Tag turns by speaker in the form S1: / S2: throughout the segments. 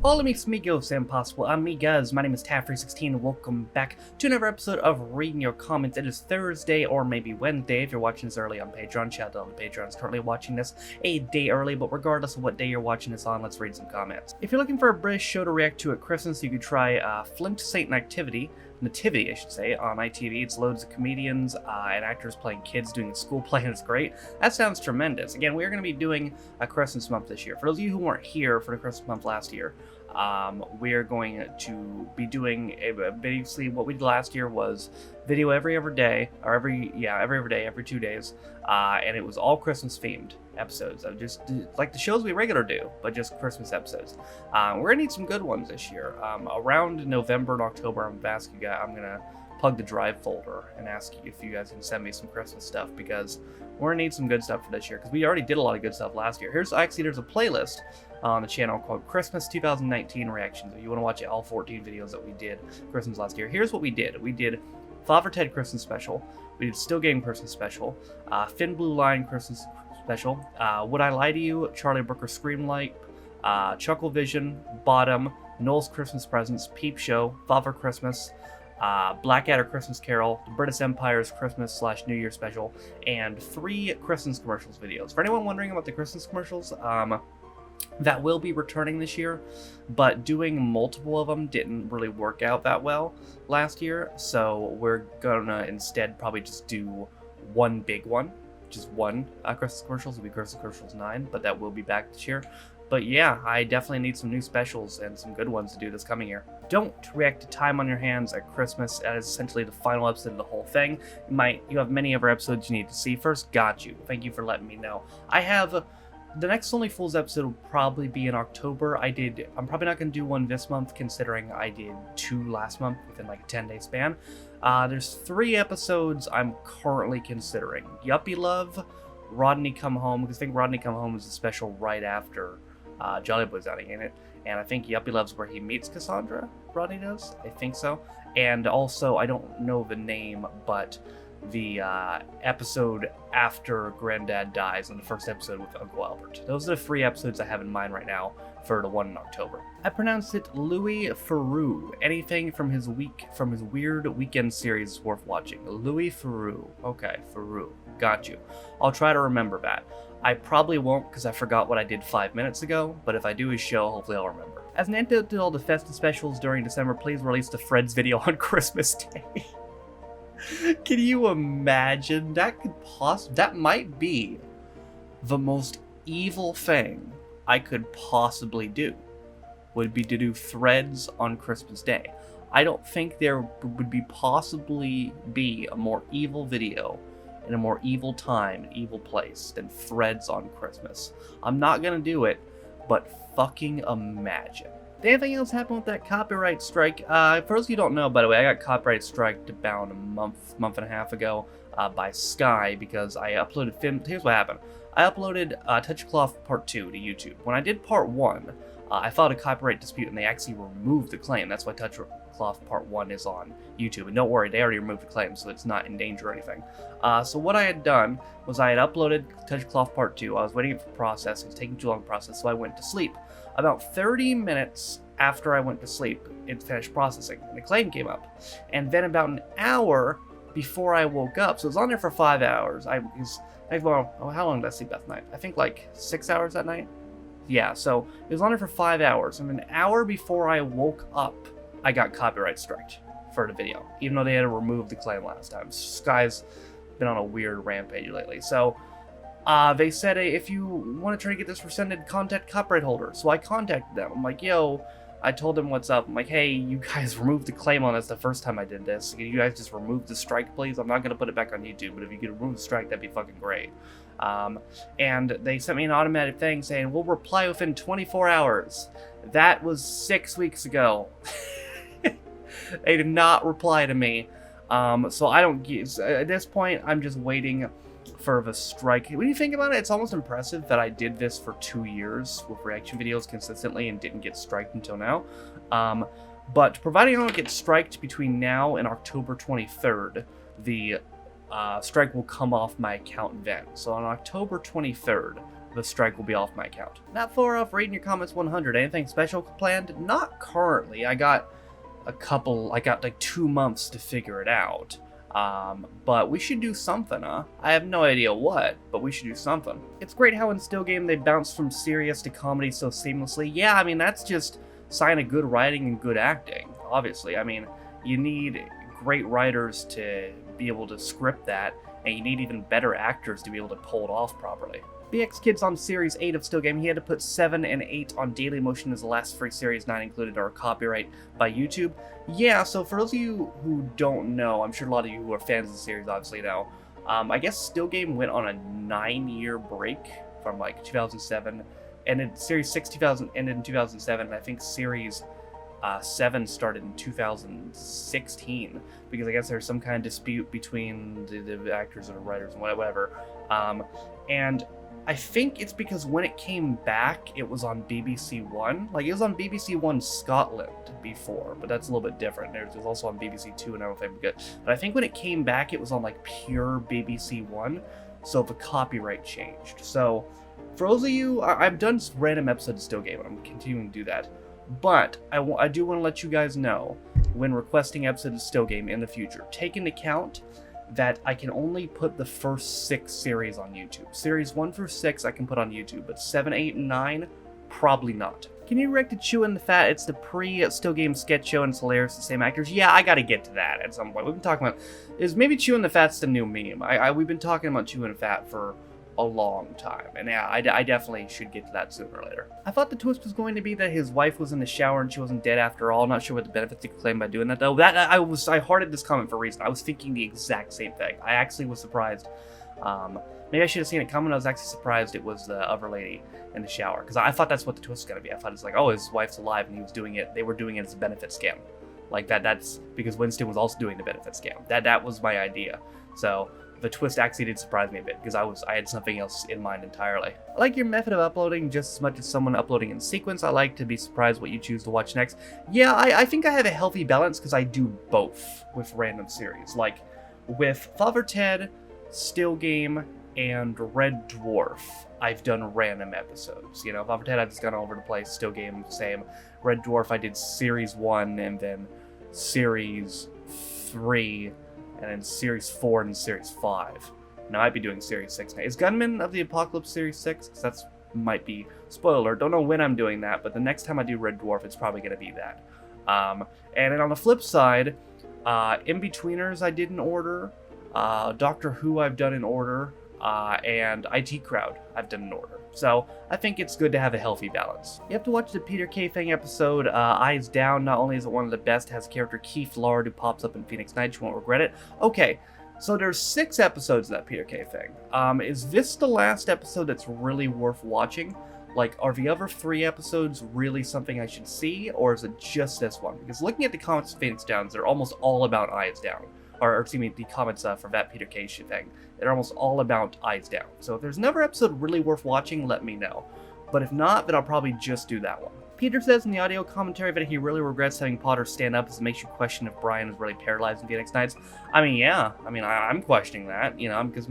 S1: Follow me, Smigos, and possible. I'm Miguz. My name is Taffrey16, and welcome back to another episode of Reading Your Comments. It is Thursday, or maybe Wednesday, if you're watching this early on Patreon. Shout out to all the Patrons currently watching this a day early, but regardless of what day you're watching this on, let's read some comments. If you're looking for a British show to react to at Christmas, you could try Flint Saint Nativity, on ITV. It's loads of comedians and actors playing kids doing a school play, and it's great. That sounds tremendous. Again, we're going to be doing a Christmas month this year. For those of you who weren't here for the Christmas month last year, we're going to be doing basically what we did last year was video every other day, every 2 days, and it was all Christmas themed episodes of just like the shows we regular do, but just Christmas episodes. We're gonna need some good ones this year. Around November and October, I'm gonna plug the drive folder and ask you if you guys can send me some Christmas stuff, because we're gonna need some good stuff for this year, because we already did a lot of good stuff last year. There's a playlist on the channel called Christmas 2019 Reactions. If you want to watch all 14 videos that we did Christmas last year, here's what we did. We did Father Ted Christmas Special, we did Still Game Christmas Special, Thin Blue Line Christmas Special, Would I Lie to You, Charlie Brooker Screamlight, Chuckle Vision, Bottom, Noel's Christmas Presents, Peep Show, Father Christmas, Blackadder Christmas Carol, the British Empire's Christmas/New Year Special, and 3 Christmas commercials videos. For anyone wondering about the Christmas commercials, that will be returning this year, but doing multiple of them didn't really work out that well last year, so we're gonna instead probably just do one big one, just one Christmas commercials. It'll be Christmas commercials 9, but that will be back this year. But yeah, I definitely need some new specials and some good ones to do this coming year. Don't react to Time on Your Hands at Christmas. That is essentially the final episode of the whole thing. You have many other episodes you need to see first. Got you. Thank you for letting me know. The next Only Fools episode will probably be in October. I'm probably not going to do one this month, considering I did 2 last month within like a 10-day span. There's 3 episodes I'm currently considering. Yuppie Love, Rodney Come Home, because I think Rodney Come Home is a special right after Jolly Boy's outing in it. And I think Yuppie Love's where he meets Cassandra, Rodney does? I think so. And also, I don't know the name, but the episode after Granddad dies in the first episode with Uncle Albert. Those are the 3 episodes I have in mind right now for the one in October. I pronounced it Louis Theroux. Anything from his weird weekend series is worth watching. Louis Theroux. Okay, Theroux. Got you. I'll try to remember that. I probably won't, because I forgot what I did 5 minutes ago, but if I do his show, hopefully I'll remember. As an antidote to all the festive specials during December, please release the Fred's video on Christmas Day. Can you imagine? That might be the most evil thing I could possibly do, would be to do threads on Christmas Day. I don't think there would possibly be a more evil video in a more evil time, an evil place than threads on Christmas. I'm not gonna do it, but fucking imagine. Did anything else happen with that copyright strike? For those of you who don't know, by the way, I got copyright striked about a month and a half ago by Sky, because I uploaded film. Here's what happened. I uploaded Touch Cloth Part 2 to YouTube. When I did Part 1, I filed a copyright dispute, and they actually removed the claim. That's why Touch Cloth Part 1 is on YouTube. And don't worry, they already removed the claim, so it's not in danger or anything. So what I had done was I had uploaded Touch Cloth Part 2. I was waiting for process. It was taking too long to process, so I went to sleep. About 30 minutes after I went to sleep, it finished processing, and the claim came up. And then about an hour before I woke up, so it was on there for 5 hours. How long did I sleep that night? I think like 6 hours that night? Yeah, so it was on there for 5 hours, and an hour before I woke up, I got copyright striked for the video, even though they had to remove the claim last time. Sky's been on a weird rampage lately. So they said, hey, if you want to try to get this rescinded, contact copyright holder. So I contacted them. I'm like, yo, I told them what's up. I'm like, hey, you guys removed the claim on us the first time I did this. Can you guys just remove the strike, please? I'm not going to put it back on YouTube, but if you could remove the strike, that'd be fucking great. And they sent me an automatic thing saying, we'll reply within 24 hours. That was 6 weeks ago. They did not reply to me. So I don't get, at this point, I'm just waiting for the strike. When you think about it, it's almost impressive that I did this for 2 years with reaction videos consistently and didn't get striked until now. But providing I don't get striked between now and October 23rd, the strike will come off my account then. So on October 23rd, the strike will be off my account. Not far off reading your comments 100. Anything special planned? Not currently. I got like 2 months to figure it out. But we should do something, huh? I have no idea what, but we should do something. It's great how in Still Game they bounce from serious to comedy so seamlessly. Yeah, I mean, that's just sign of good writing and good acting, obviously. I mean, you need great writers to be able to script that, and you need even better actors to be able to pull it off properly. BX Kids on Series 8 of Still Game, he had to put 7 and 8 on Dailymotion as the last free series, 9 included, or copyright by YouTube. Yeah, so for those of you who don't know, I'm sure a lot of you who are fans of the series obviously know, I guess Still Game went on a 9-year break from like 2007, and then Series 6 ended in 2007, and I think Series 7 started in 2016, because I guess there's some kind of dispute between the actors and the writers and whatever. And I think it's because when it came back, it was on BBC One. Like, it was on BBC One Scotland before, but that's a little bit different. It was also on BBC Two, and I don't think I'm good. But I think when it came back, it was on like pure BBC One, so the copyright changed. So for those of you, I've done random episodes of Still Game, and I'm continuing to do that. But I do want to let you guys know, when requesting episodes of Still Game in the future, take into account that I can only put the first 6 series on YouTube. Series 1 through 6 I can put on YouTube, but 7, 8, and 9, probably not. Can you react to Chewin' the Fat? It's the pre-Still Game sketch show and it's hilarious, the same actors. Yeah, I gotta get to that at some point. We've been talking about, is maybe Chewin' the Fat's the new meme. We've been talking about Chewin' the Fat for a long time, and yeah, I definitely should get to that sooner or later. I thought the twist was going to be that his wife was in the shower and she wasn't dead after all. I'm not sure what the benefits he could claim by doing that, though. I hearted this comment for a reason. I was thinking the exact same thing. I actually was surprised. Maybe I should have seen it coming. I was actually surprised it was the other lady in the shower, because I thought that's what the twist was going to be. I thought it's like, oh, his wife's alive and he was doing it. They were doing it as a benefit scam. Like that's because Winston was also doing the benefit scam. That was my idea. So the twist actually did surprise me a bit, because I had something else in mind entirely. I like your method of uploading just as much as someone uploading in sequence. I like to be surprised what you choose to watch next. Yeah, I think I have a healthy balance, because I do both with random series. Like with Father Ted, Still Game, and Red Dwarf, I've done random episodes. You know, Father Ted, I've just gone all over the place. Still Game, same. Red Dwarf, I did Series 1, and then Series 3, and then Series 4 and Series 5. Now, I might be doing Series 6 now. Is Gunman of the Apocalypse Series 6? Because that's might be... Spoiler alert, don't know when I'm doing that, but the next time I do Red Dwarf, it's probably going to be that. And then on the flip side, In-Betweeners I did in order, Doctor Who I've done in order, and IT Crowd I've done in order. So I think it's good to have a healthy balance. You have to watch the Peter K. Fang episode, Eyes Down. Not only is it one of the best, it has character Keith Lard who pops up in Phoenix Nights. You won't regret it. Okay, so there's 6 episodes of that Peter K. Fang. Is this the last episode that's really worth watching? Like, are the other 3 episodes really something I should see, or is it just this one? Because looking at the comments of Phoenix Downs, they're almost all about Eyes Down. Or excuse me, the comments for that Peter K. thing. They're almost all about Eyes Down. So if there's another episode really worth watching, let me know. But if not, then I'll probably just do that one. Peter says in the audio commentary that he really regrets having Potter stand up, as it makes you question if Brian is really paralyzed in Phoenix Nights. I mean, yeah. I mean, I'm questioning that, you know, because,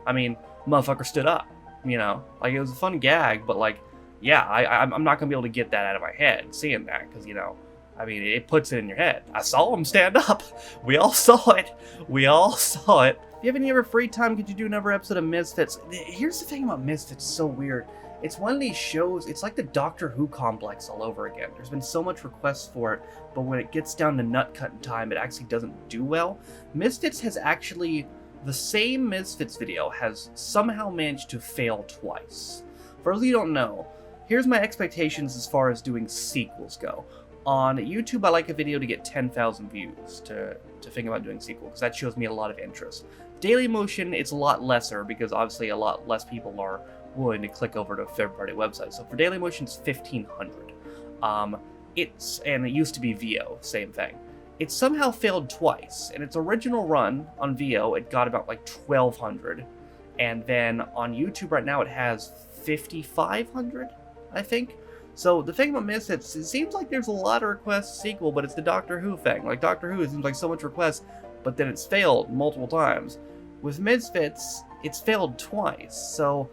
S1: I mean, motherfucker stood up, you know? Like, it was a fun gag, but, like, yeah, I'm not going to be able to get that out of my head, seeing that, because, you know, I mean, it puts it in your head. I saw him stand up. We all saw it. We all saw it. If you have any other free time, could you do another episode of Misfits? Here's the thing about Misfits, it's so weird. It's one of these shows, it's like the Doctor Who complex all over again. There's been so much requests for it, but when it gets down to nut-cutting time, it actually doesn't do well. Misfits has actually, the same Misfits video has somehow managed to fail twice. For those of you who don't know, here's my expectations as far as doing sequels go. On YouTube, I like a video to get 10,000 views to think about doing sequel, because that shows me a lot of interest. Dailymotion, it's a lot lesser, because obviously a lot less people are willing to click over to a third-party website. So for Dailymotion, it's 1,500. And it used to be VO, same thing. It somehow failed twice. In its original run on VO, it got about like 1,200. And then on YouTube right now, it has 5,500, I think. So the thing about Misfits, it seems like there's a lot of requests sequel, but it's the Doctor Who thing. Like Doctor Who, it seems like so much requests, but then it's failed multiple times. With Misfits, it's failed twice. So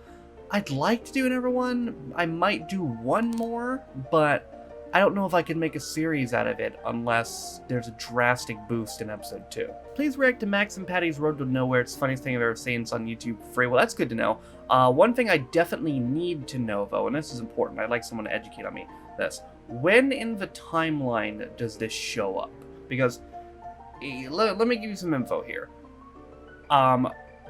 S1: I'd like to do another one. I might do one more, but I don't know if I can make a series out of it unless there's a drastic boost in episode 2. Please react to Max and Patty's Road to Nowhere. It's the funniest thing I've ever seen. It's on YouTube for free. Well, that's good to know. One thing I definitely need to know, though, and this is important, I'd like someone to educate on me, this. When in the timeline does this show up? Because, let me give you some info here.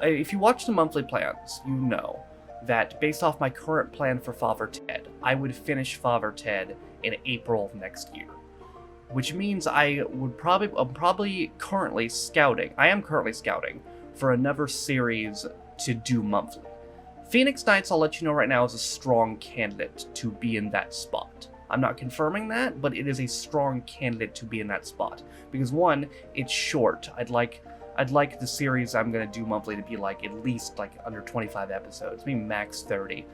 S1: If you watch the monthly plans, you know that based off my current plan for Father Ted, I would finish Father Ted in April of next year. Which means I'm probably currently scouting. I am currently scouting for another series to do monthly. Phoenix Nights, I'll let you know right now, is a strong candidate to be in that spot. I'm not confirming that, but it is a strong candidate to be in that spot. Because one, it's short. I'd like the series I'm gonna do monthly to be like at least like under 25 episodes, maybe max 30.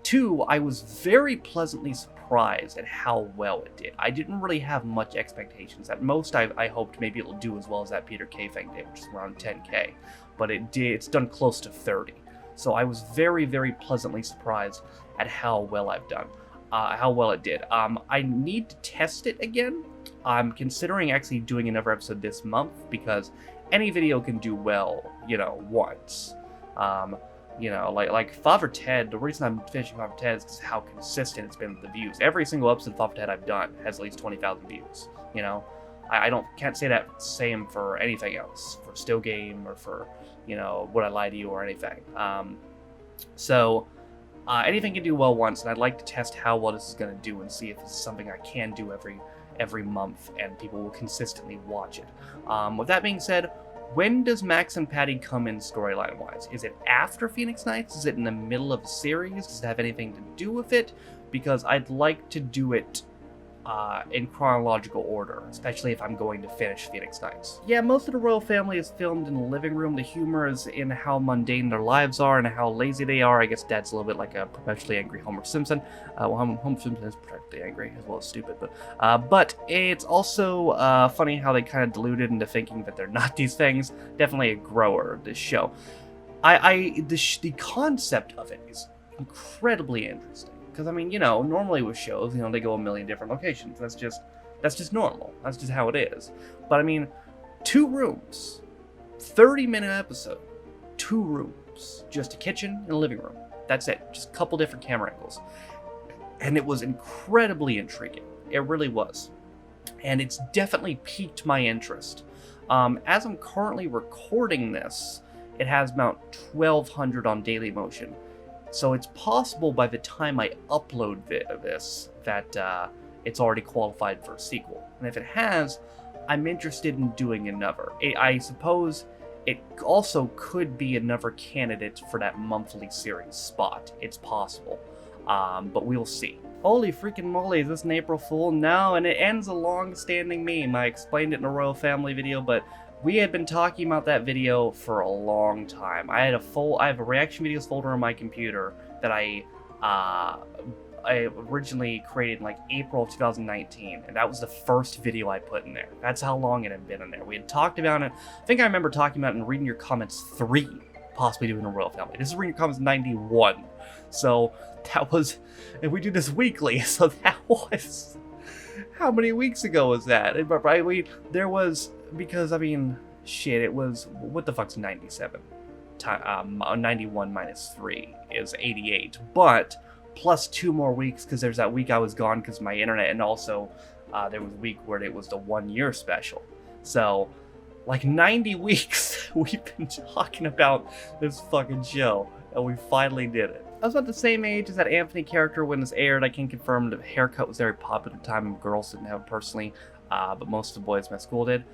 S1: Two, I was very pleasantly surprised at how well it did. I didn't really have much expectations. At most, I hoped maybe it'll do as well as that Peter K thing did, which is around 10K. But it's done close to 30. So I was very, very pleasantly surprised at how well I've done. How well it did. I need to test it again. I'm considering actually doing another episode this month because any video can do well, once. Like Father Ted, the reason I'm finishing Father Ted is because how consistent it's been with the views. Every single episode of Father Ted I've done has at least 20,000 views, I can't say that same for anything else, for Still Game or for, Would I Lie to You or anything. Anything can do well once, and I'd like to test how well this is going to do and see if this is something I can do every month and people will consistently watch it. With that being said, when does Max and Patty come in storyline-wise? Is it after Phoenix Nights? Is it in the middle of a series? Does it have anything to do with it? Because I'd like to do it in chronological order, especially if I'm going to finish Phoenix Nights. Yeah, most of the royal family is filmed in the living room. The humor is in how mundane their lives are and how lazy they are. I guess Dad's a little bit like a perpetually angry Homer Simpson. Homer Simpson is perpetually angry as well as stupid, but it's also funny how they kind of deluded into thinking that they're not these things. Definitely a grower, this show. The concept of it is incredibly interesting. Because, normally with shows, they go a million different locations. That's just normal. That's just how it is. But, 2 rooms, 30-minute episode, 2 rooms, just a kitchen and a living room. That's it. Just a couple different camera angles. And it was incredibly intriguing. It really was. And it's definitely piqued my interest. As I'm currently recording this, it has about 1,200 on Dailymotion. So it's possible by the time I upload this that it's already qualified for a sequel. And if it has, I'm interested in doing another. I suppose it also could be another candidate for that monthly series spot. It's possible. But we'll see. Holy freaking moly, is this an April Fool? No, and it ends a long-standing meme. I explained it in a royal family video, but we had been talking about that video for a long time. I have a reaction videos folder on my computer that I originally created in like April of 2019, and that was the first video I put in there. That's how long it had been in there. We had talked about it. I think I remember talking about it in Reading Your Comments 3, possibly doing a royal family. This is Reading Your Comments 91. So that was, and we do this weekly, so that was, how many weeks ago was that? There was, because, it was, what the fuck's 97? 91 minus 3 is 88, but plus 2 more weeks, because there's that week I was gone because of my internet, and also there was a week where it was the 1 year special. So, like 90 weeks, we've been talking about this fucking show, and we finally did it. I was about the same age as that Anthony character when this aired. I can confirm the haircut was very popular at the time. Girls didn't have it personally, but most of the boys in my school did.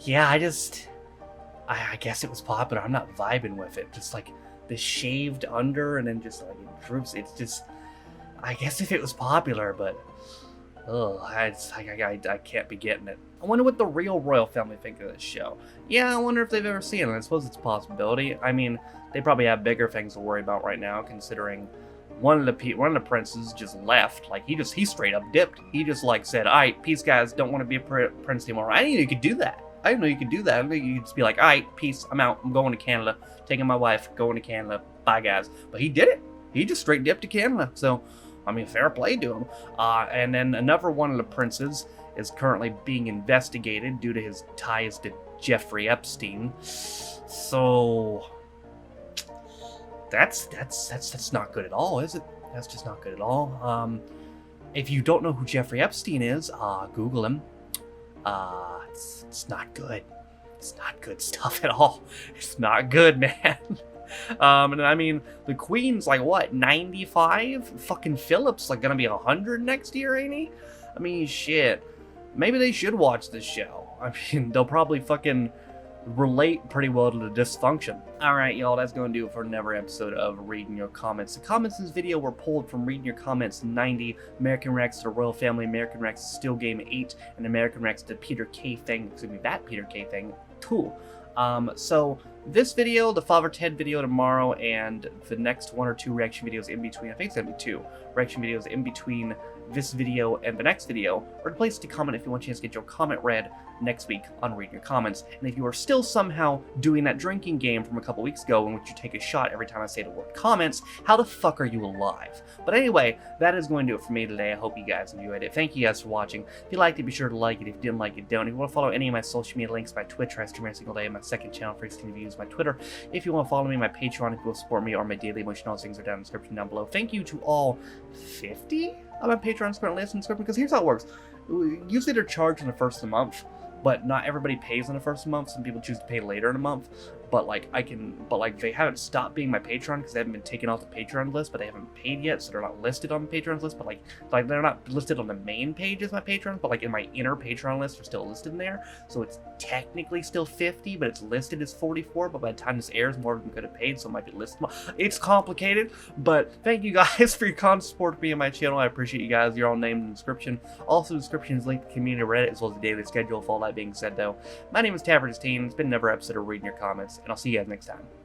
S1: Yeah, I guess it was popular. I'm not vibing with it. Just like the shaved under and then just like it droops. It's just, I guess if it was popular, but I can't be getting it. I wonder what the real royal family think of this show. Yeah, I wonder if they've ever seen it. I suppose it's a possibility. They probably have bigger things to worry about right now, considering one of the princes just left. Like he straight up dipped. He just like said, "All right, peace, guys. Don't want to be a prince anymore." I didn't know you could do that. I didn't know you could do that. I think you could just be like, "All right, peace. I'm out. I'm going to Canada. Taking my wife. Going to Canada. Bye, guys." But he did it. he just straight dipped to Canada. So, I mean, fair play to him. And then another one of the princes is currently being investigated due to his ties to Jeffrey Epstein. So that's not good at all, is it? That's just not good at all. If you don't know who Jeffrey Epstein is, Google him. It's not good. It's not good stuff at all. It's not good, man. And I mean, the Queen's like, what, 95? Fucking Philip's like gonna be 100 next year, ain't he? I mean, shit. Maybe they should watch this show. I mean, they'll probably fucking relate pretty well to the dysfunction. Alright, y'all, that's going to do it for another episode of Reading Your Comments. The comments in this video were pulled from Reading Your Comments 90, American Rex to the Royal Family, American Rex to Still Game 8, and American Rex to Peter K. Thing, excuse me, that Peter K. Thing, 2. So this video, the Father Ted video tomorrow, and the next 1 or 2 reaction videos in between, I think it's going to be 2 reaction videos in between this video and the next video, are the place to comment if you want a chance to get your comment read next week on Reading Your Comments. And if you are still somehow doing that drinking game from a couple weeks ago in which you take a shot every time I say the word comments, how the fuck are you alive? But anyway, that is going to do it for me today. I hope you guys enjoyed it. Thank you guys for watching. If you liked it, be sure to like it. If you didn't like it, don't. If you want to follow any of my social media links, my Twitch, where I stream every single day, my second channel for 16 views, my Twitter. If you want to follow me, my Patreon, if you will support me, or my daily emotional things are down in the description down below. Thank you to all 50 of my Patreons currently in the description, because here's how it works. Usually they're charged in the first of the month, but not everybody pays in the first month. Some people choose to pay later in the month. But they haven't stopped being my Patreon because they haven't been taken off the Patreon list, but they haven't paid yet, so they're not listed on the Patreon list. But like they're not listed on the main page as my Patreon, but like in my inner Patreon list, they're still listed in there. So it's technically still 50, but it's listed as 44. But by the time this airs, more of them could have paid, so it might be listed. It's complicated, but thank you guys for your constant support of me and my channel. I appreciate you guys. You're all named in the description. Also, the description is linked to the community Reddit as well as the daily schedule. With all that being said, though, my name is Tavern16. It's been another episode of Reading Your Comments, and I'll see you guys next time.